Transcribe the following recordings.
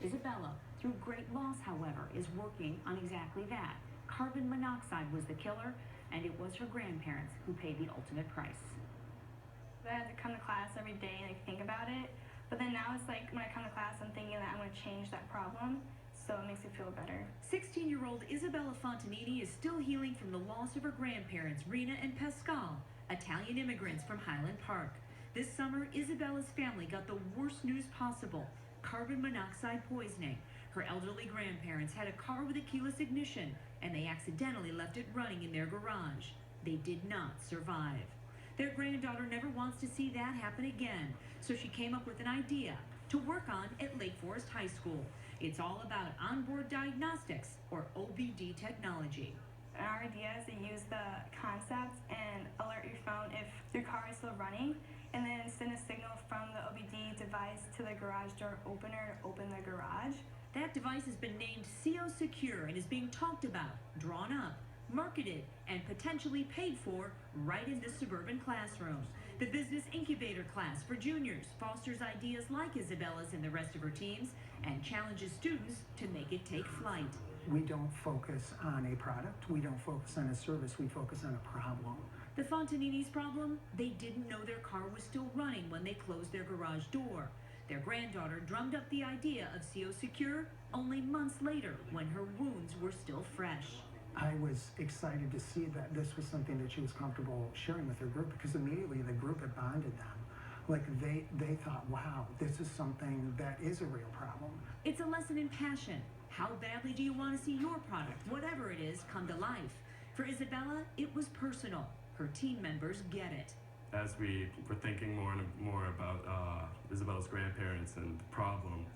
Isabella, through great loss, however, is working on exactly that. Carbon monoxide was the killer, and it was her grandparents who paid the ultimate price. I had to come to class every day and think about it, but then now it's like when I come to class, I'm thinking that I'm going to change that problem, so it makes me feel better. 16-year-old Isabella Fontanini is still healing from the loss of her grandparents, Rena and Pascal, Italian immigrants from Highland Park. This summer, Isabella's family got the worst news possible: carbon monoxide poisoning. Her elderly grandparents had a car with a keyless ignition, and they accidentally left it running in their garage. They did not survive. Their granddaughter never wants to see that happen again, so she came up with an idea to work on at Lake Forest High School. It's all about onboard diagnostics, or OBD technology. Our idea is to use the concept and alert your phone if your car is still running, and then send a signal from the OBD device to the garage door opener to open the garage. That device has been named CO Secure and is being talked about, drawn up, marketed, and potentially paid for right in this suburban classroom. The business incubator class for juniors fosters ideas like Isabella's and the rest of her teams and challenges students to make it take flight. We don't focus on a product, we don't focus on a service, we focus on a problem. The Fontanini's problem? They didn't know their car was still running when they closed their garage door. Their granddaughter drummed up the idea of CO Secure only months later when her wounds were still fresh. I was excited to see that this was something that she was comfortable sharing with her group, because immediately the group had bonded them. Like they thought, wow, this is something that is a real problem. It's a lesson in passion. How badly do you want to see your product, whatever it is, come to life? For Isabella, it was personal. Her team members get it. As we were thinking more and more about Isabella's grandparents and the problem,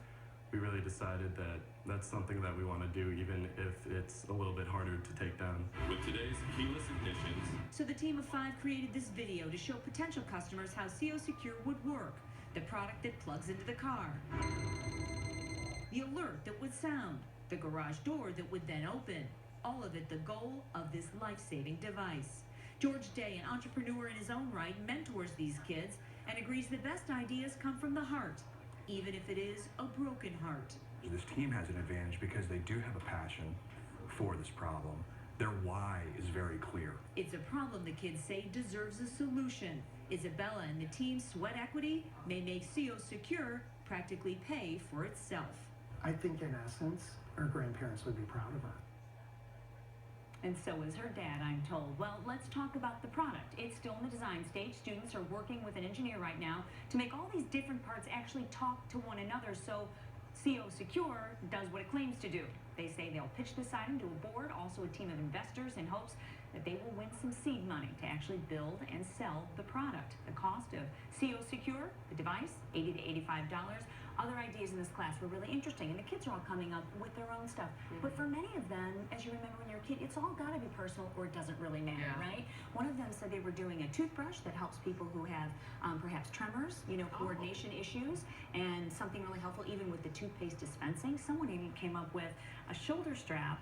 we really decided that that's something that we want to do, even if it's a little bit harder to take down. With today's keyless ignitions. So the team of 5 created this video to show potential customers how CO Secure would work. The product that plugs into the car, the alert that would sound, the garage door that would then open. All of it the goal of this life-saving device. George Day, an entrepreneur in his own right, mentors these kids and agrees the best ideas come from the heart, even if it is a broken heart. This team has an advantage because they do have a passion for this problem. Their why is very clear. It's a problem the kids say deserves a solution. Isabella and the team's sweat equity may make CO Secure practically pay for itself. I think in essence, her grandparents would be proud of her. And so is her dad, I'm told. Well, let's talk about the product. It's still in the design stage. Students are working with an engineer right now to make all these different parts actually talk to one another, so CO Secure does what it claims to do. They say they'll pitch this item to a board, also a team of investors, in hopes that they will win some seed money to actually build and sell the product. The cost of CO Secure, the device, $80 to $85. Other ideas in this class were really interesting, and the kids are all coming up with their own stuff. But for many of them, as you remember when you're a kid, it's all got to be personal, or it doesn't really matter, right? One of them said they were doing a toothbrush that helps people who have perhaps tremors, coordination issues, and something really helpful even with the toothpaste dispensing. Someone even came up with a shoulder strap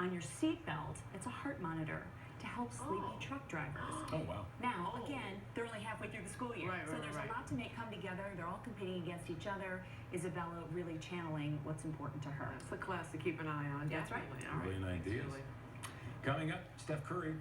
on your seat belt. It's a heart monitor to help sleepy truck drivers. Oh, wow. Now, again, they're only halfway through the school year, so there's a lot to make come together. They're all competing against each other. Isabella really channeling what's important to her. It's a class to keep an eye on. That's right. Definitely. All right. Brilliant ideas. Julie. Coming up, Steph Curry.